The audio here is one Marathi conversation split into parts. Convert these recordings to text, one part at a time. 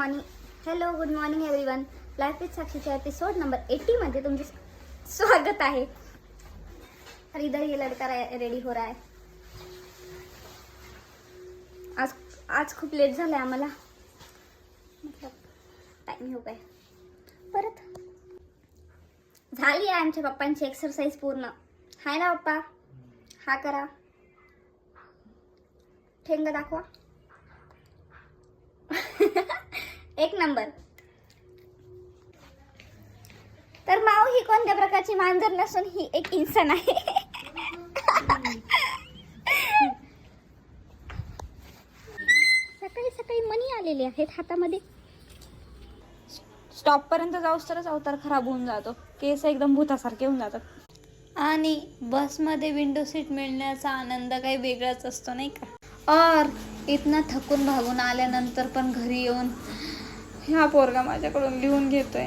Morning. Hello, good morning everyone. Life with साक्षीच्या एपिसोड नंबर 80 मध्ये तुमचे स्वागत आहे. और इधर ये लड़का रेडी हो रहा है. आज खूप लेट झालं आहे आम्हाला, मतलब टाइम हो गया. परत झाली आहे आमच्या पप्पांची एक्सरसाइज पूर्ण. हाय ना पप्पा, हा करा, ठेंगा दाखवा. एक नंबर. तर माऊ ही कोणत्या प्रकारची मांजर नसून ही एक इंसान आहे. सकाळी सकाळी मणी आलेले आहेत हातामध्ये. स्टॉप पर्यंत जाऊस तरच अवतार खराब होऊन जातो, केस एकदम भूतासारखे होऊन जातात. आणि बसमध्ये विंडो सीट मिळण्याचा आनंद काही वेगळाच असतो नाही का. और इथनं थकून भागून आल्यानंतर पण घरी येऊन ह्या पोरगा माझ्याकडून लिहून घेतोय.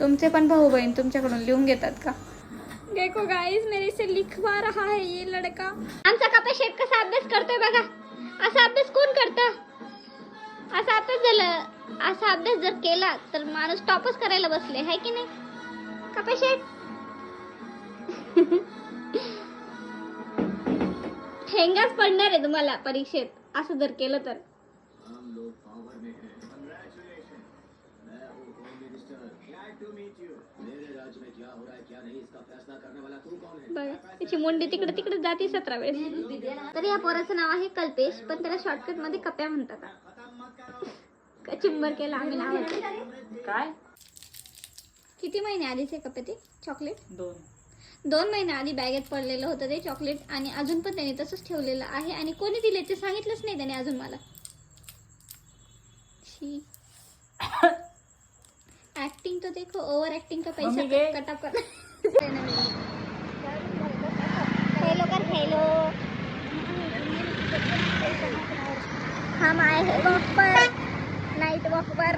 तुमचे पण भाऊ बहीण तुमच्याकडून लिहून घेतात का? देखो गाइस, मेरे से लिखवा रहा है ये लड़का. आमचा कपे शेट कसा अभ्यास करतोय बघा. असा अभ्यास कोण करतं? असा अभ्यास जर केला तर माणूस टॉपच करायला बसले, है की नाही कपे शेट? ठेंगाच पडणार आहे तुम्हाला परीक्षेत असं जर केलं तर. बघा त्याची मुंडी तिकडे तिकडे जाते 17 वेळेस. तर या पोराचं नाव आहे कल्पेश, पण त्याला शॉर्टकट मध्ये कप्या म्हणतात. चिंबर केला आम्ही नावाचं. काय किती महिने आधीचे कपे ते चॉकलेट? 2 महिने आधी बॅगेत पडलेलं होतं ते चॉकलेट, आणि अजून पण त्याने तसंच ठेवलेलं आहे. आणि कोणी दिले ते सांगितलंच नाही त्याने अजून मला. एक्टिंग तो देखो, ओवर एक्टिंग का पैसा कटा कर. हेलो कर हेलो. हम आए हैं वॉक पर, नाइट वॉक पर.